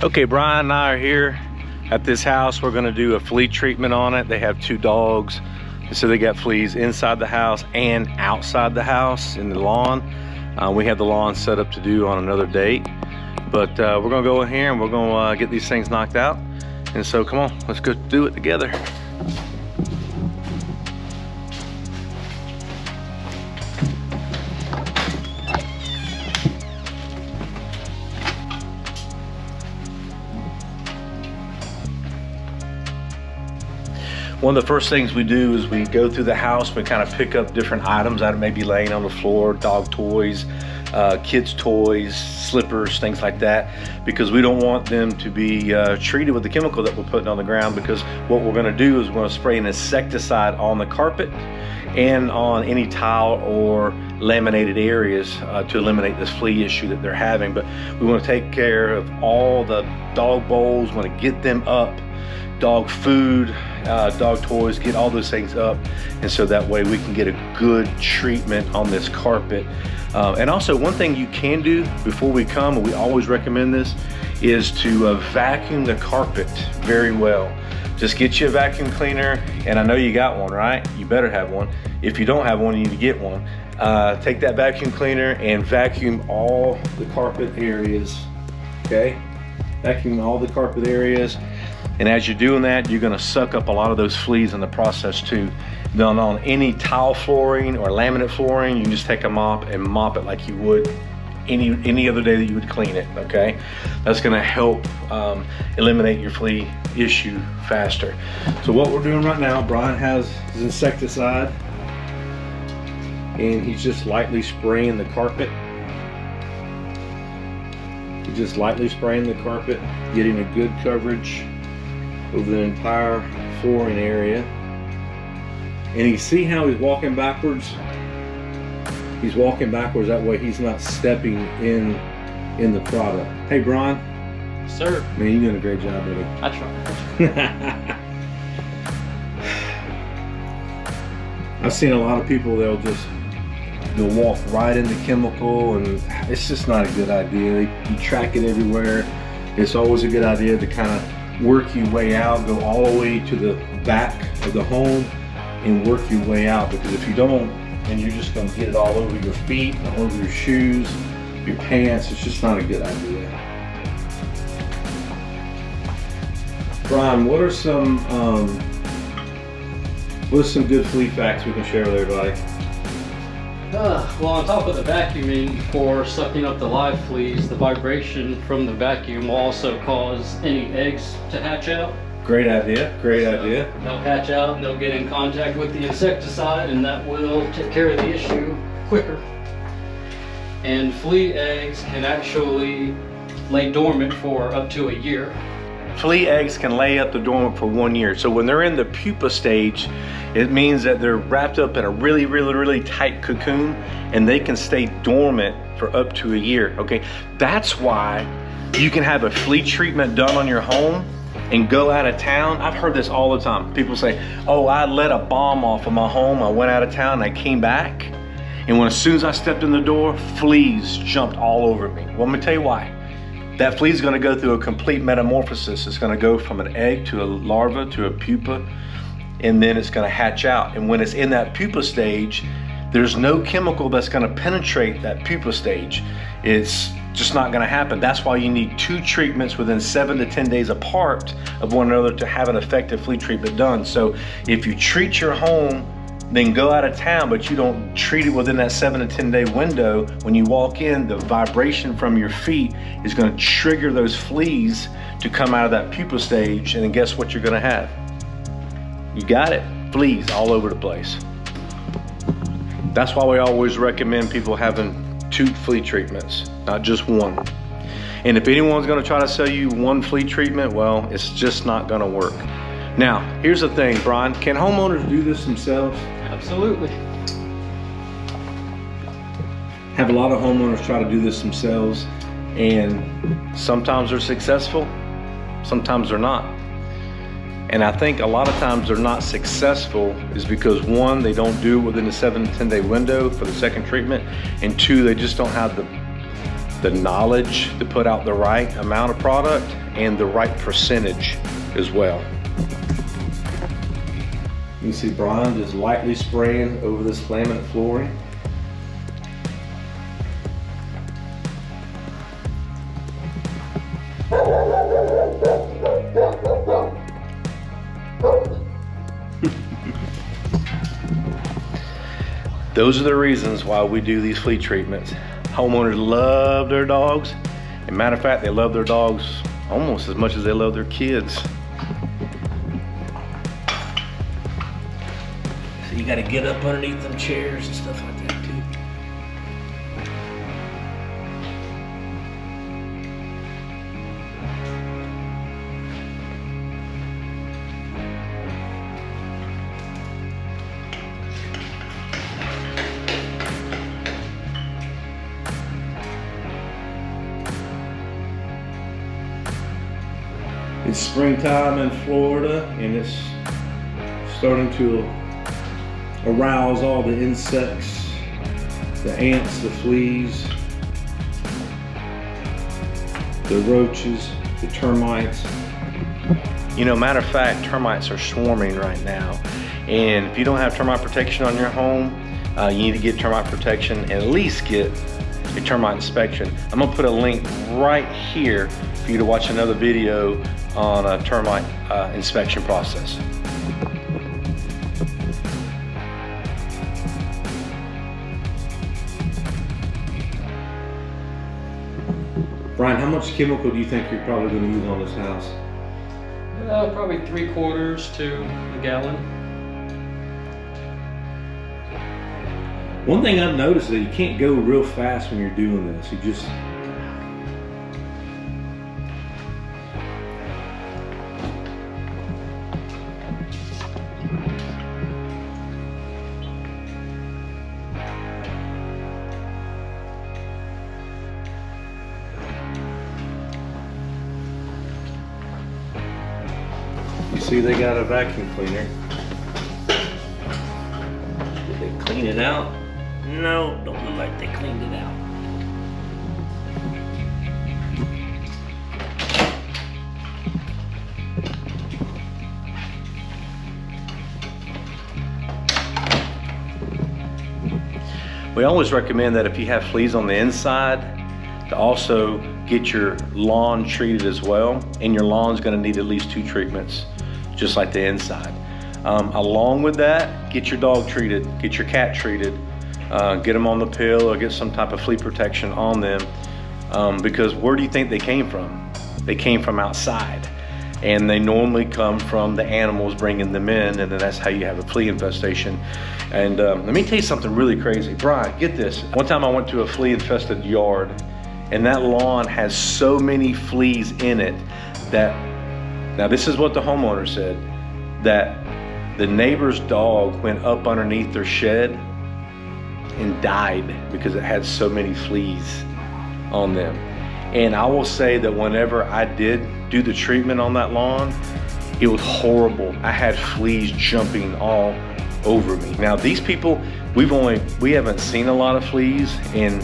Okay, Brian and I are here at this house. We're gonna do a flea treatment on it. They have 2 dogs, so they got fleas inside the house and outside the house in the lawn. We have the lawn set up to do on another date, but we're gonna go in here and we're gonna get these things knocked out. And so come on, let's go do it together. One of the first things we do is we go through the house, we kind of pick up different items that may be laying on the floor, dog toys, kids toys, slippers, things like that, because we don't want them to be treated with the chemical that we're putting on the ground, because what we're going to do is we're going to spray an insecticide on the carpet and on any tile or laminated areas to eliminate this flea issue that they're having. But we want to take care of all the dog bowls, want to get them up, dog food, dog toys, get all those things up, and so that way we can get a good treatment on this carpet. And also, one thing you can do before we come, and we always recommend this, is to vacuum the carpet very well. Just get you a vacuum cleaner, and I know you got one, right? You better have one. If you don't have one, you need to get one. Take that vacuum cleaner and vacuum all the carpet areas, okay? Vacuum all the carpet areas. And as you're doing that, you're gonna suck up a lot of those fleas in the process too. Then on any tile flooring or laminate flooring, you can just take a mop and mop it like you would any other day that you would clean it, okay? That's gonna help eliminate your flea issue faster. So what we're doing right now, Brian has his insecticide, and he's just lightly spraying the carpet. He's just lightly spraying the carpet, getting a good coverage over the entire flooring area. And you see how he's walking backwards? He's walking backwards, that way he's not stepping in the product. Hey Brian. Sir. Man, you're doing a great job, buddy. I try. I've seen a lot of people, they'll walk right into chemical, and it's just not a good idea. You track it everywhere. It's always a good idea to kind of work your way out, go all the way to the back of the home and work your way out, because if you don't, and you're just going to get it all over your feet, all over your shoes, your pants, it's just not a good idea. Brian, what are some good flea facts we can share with everybody? Well, on top of the vacuuming for sucking up the live fleas, the vibration from the vacuum will also cause any eggs to hatch out. Great idea, great idea. They'll hatch out, they'll get in contact with the insecticide, and that will take care of the issue quicker. And flea eggs can actually lay dormant for up to a year. Flea eggs can lay up the dormant for 1 year. So when they're in the pupa stage, it means that they're wrapped up in a really tight cocoon, and they can stay dormant for up to a year, okay? That's why you can have a flea treatment done on your home and go out of town. I've heard this all the time. People say, oh, I let a bomb off of my home, I went out of town, and I came back, and as soon as I stepped in the door, fleas jumped all over me. Well, let me tell you why. That flea is going to go through a complete metamorphosis. It's going to go from an egg to a larva to a pupa, and then it's going to hatch out. And when it's in that pupa stage, there's no chemical that's going to penetrate that pupa stage. It's just not going to happen. That's why you need 2 treatments within 7 to 10 days apart of one another to have an effective flea treatment done. So if you treat your home, then go out of town, but you don't treat it within that 7 to 10 day window, when you walk in, the vibration from your feet is going to trigger those fleas to come out of that pupa stage, and then guess what you're going to have? You got it, fleas all over the place. That's why we always recommend people having 2 flea treatments, not just 1. And if anyone's going to try to sell you 1 flea treatment, well, it's just not going to work. Now, here's the thing, Brian, can homeowners do this themselves? Absolutely. Have a lot of homeowners try to do this themselves, and sometimes they're successful, sometimes they're not. And I think a lot of times they're not successful is because 1, they don't do it within the 7 to 10 day window for the second treatment, and 2, they just don't have the the knowledge to put out the right amount of product and the right percentage as well. You can see Brian just lightly spraying over this laminate flooring. Those are the reasons why we do these flea treatments. Homeowners love their dogs. As a matter of fact, they love their dogs almost as much as they love their kids. So you gotta get up underneath them chairs and stuff like that too. It's springtime in Florida and it's starting to arouse all the insects, the ants, the fleas, the roaches, the termites. You know, matter of fact, termites are swarming right now. And if you don't have termite protection on your home, you need to get termite protection and at least get a termite inspection. I'm gonna put a link right here for you to watch another video on a termite inspection process. Brian, how much chemical do you think you're probably going to use on this house? Probably 3/4 to a gallon. One thing I've noticed is that you can't go real fast when you're doing this. You just... You see they got a vacuum cleaner. Did they clean it out? No, don't look like they cleaned it out. We always recommend that if you have fleas on the inside, to also get your lawn treated as well. And your lawn's gonna need at least 2 treatments, just like the inside. Along with that, get your dog treated, get your cat treated, get them on the pill or get some type of flea protection on them. Because where do you think they came from? They came from outside. And they normally come from the animals bringing them in, and then that's how you have a flea infestation. And let me tell you something really crazy. Brian, get this. One time I went to a flea infested yard, and that lawn has so many fleas in it that, now this is what the homeowner said, that the neighbor's dog went up underneath their shed and died because it had so many fleas on them. And I will say that whenever I did do the treatment on that lawn, it was horrible. I had fleas jumping all over me. Now these people, we haven't seen a lot of fleas, and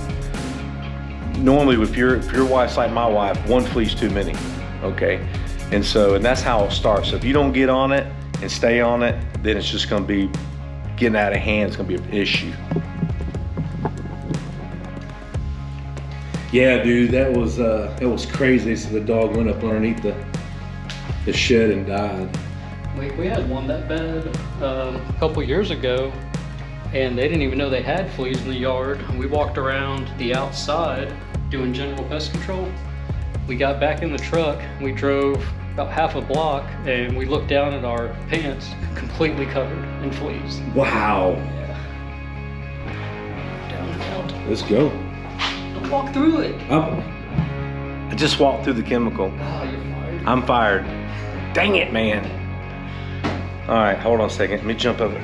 normally if your wife's like my wife, 1 flea's too many, okay? And that's how it starts. So if you don't get on it and stay on it, then it's just gonna be getting out of hand. It's gonna be an issue. Yeah, dude, that was crazy. So the dog went up underneath the shed and died. We had one that bad a couple years ago, and they didn't even know they had fleas in the yard. We walked around the outside doing general pest control. We got back in the truck, we drove about half a block, and we looked down at our pants, completely covered in fleas. Wow. Yeah. Down and out. Let's go. Don't walk through it. I just walked through the chemical. Oh, you're fired. I'm fired. Dang it, man. All right, hold on a second. Let me jump over.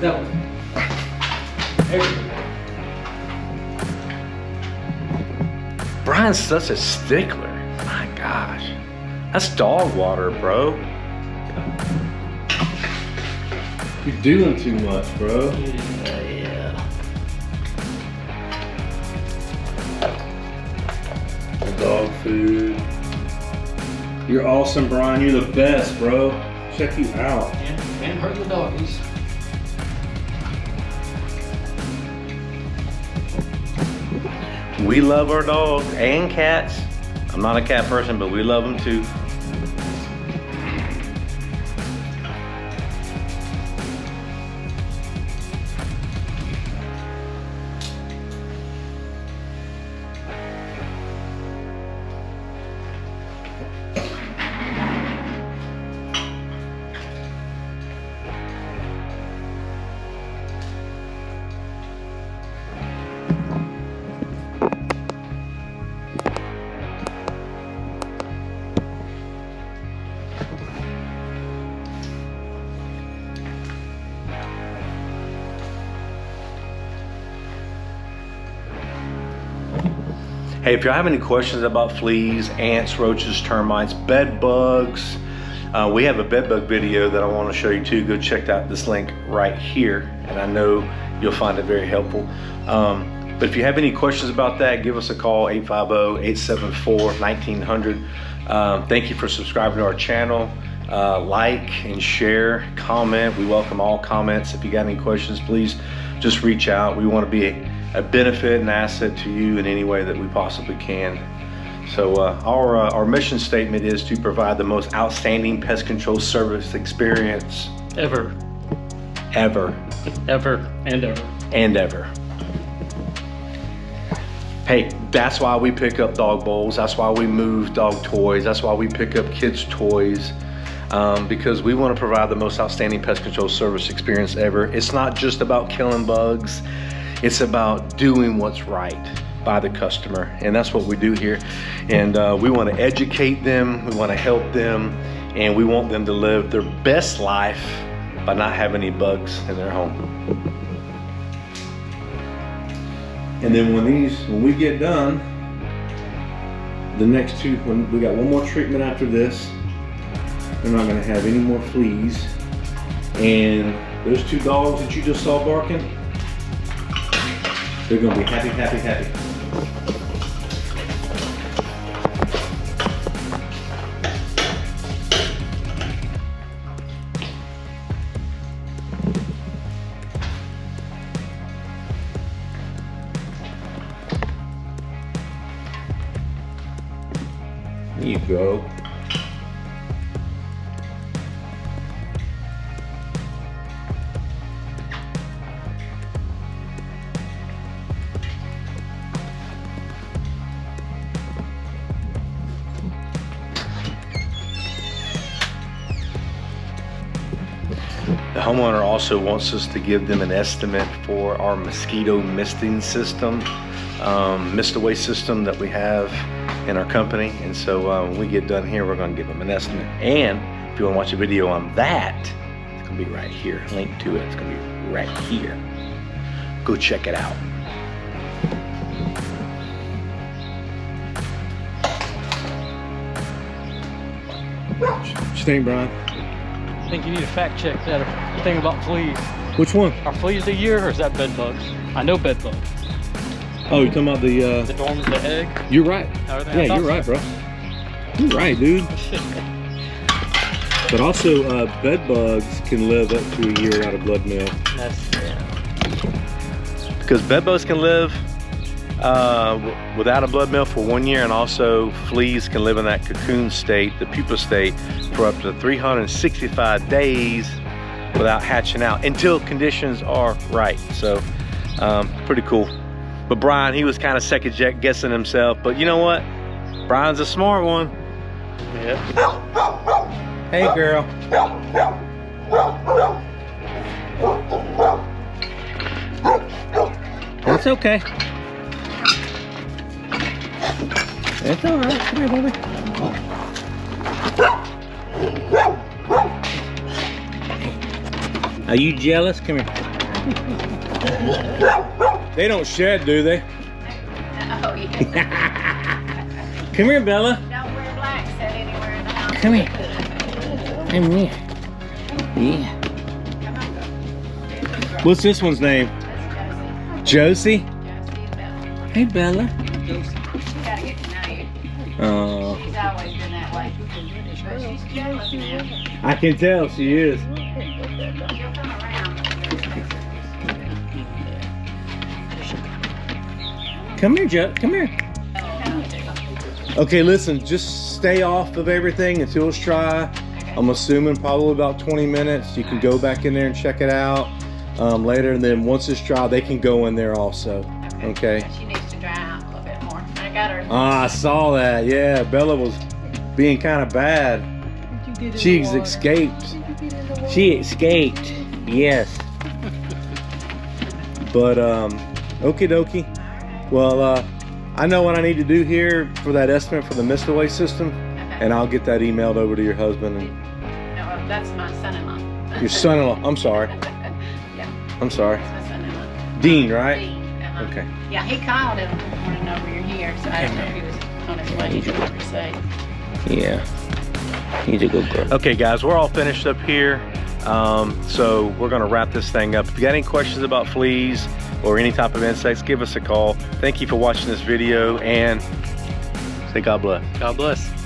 No. There you go. Brian's such a stickler. My gosh. That's dog water, bro. You're doing too much, bro. Yeah. food. You're awesome, Brian. You're the best, bro. Check you out. And hurt the doggies. We love our dogs and cats. I'm not a cat person, but we love them too. Hey, if you have any questions about fleas, ants, roaches, termites, bed bugs, we have a bed bug video that I want to show you too. Go check out this link right here, and I know you'll find it very helpful. But if you have any questions about that, give us a call, 850-874-1900. Thank you for subscribing to our channel. Like and share, comment. We welcome all comments. If you got any questions, please just reach out. We want to be a benefit and asset to you in any way that we possibly can. So our mission statement is to provide the most outstanding pest control service experience Ever. Ever And ever. and ever. Hey, that's why we pick up dog bowls. That's why we move dog toys. That's why we pick up kids' toys. Because we want to provide the most outstanding pest control service experience ever. It's not just about killing bugs. It's about doing what's right by the customer, and that's what we do here. And we want to educate them, we want to help them, and we want them to live their best life by not having any bugs in their home. And then when we get done, the next two, when we got one more treatment after this, we're not going to have any more fleas. And those two dogs that you just saw barking, they're gonna be happy, happy, happy. There you go. The homeowner also wants us to give them an estimate for our mosquito misting system, mist away system that we have in our company. And so when we get done here, we're going to give them an estimate. And if you want to watch a video on that, it's going to be right here. Link to it. It's going to be right here. Go check it out. What you think, Brian? I think you need to fact check that thing about fleas. Which one? Are fleas a year or is that bed bugs? I know bed bugs. Oh, you're talking about the dorm, the egg? You're right. Yeah, you're right, bro. You're right, dude. But also, bed bugs can live up to a year without a blood meal. Because bed bugs can live without a blood meal for 1 year, and also fleas can live in that cocoon state, the pupa state, for up to 365 days without hatching out until conditions are right. So pretty cool. But Brian, he was kind of second guessing himself, but you know what? Brian's a smart one. Yeah. Hey girl. It's okay. It's all right. Come here, baby. Are you jealous? Come here. They don't shed, do they? Oh, yeah. Come here, Bella. Don't wear black set anywhere in the house. Come here. Come here. Yeah. Come on, go. What's this one's name? That's Josie? Josie and Bella. Hey, Bella. You gotta get to know you. Oh. She's always been that way. But she's jealous now. I can tell she is. She'll come around. Come here, Joe. Come here. Okay, listen, just stay off of everything until it's dry. I'm assuming probably about 20 minutes. You can go back in there and check it out later, and then once it's dry, they can go in there also. Okay. She needs to dry out a little bit more. I got her. Ah, I saw that. Yeah, Bella was being kind of bad. She escaped. She escaped. Yes. But okie dokie. Well, I know what I need to do here for that estimate for the mist away system, and I'll get that emailed over to your husband. And No, that's my son-in-law. your son-in-law. I'm sorry. Yeah, I'm sorry. that's my son-in-law. Dean, right? Dean, Okay. Yeah, he called him wanting to know we were here, so I don't know if he was on his way to what we say. Yeah. He's a good girl. Okay, guys, we're all finished up here. So we're gonna wrap this thing up. If you got any questions about fleas or any type of insects, give us a call. Thank you for watching this video, and say God bless. God bless.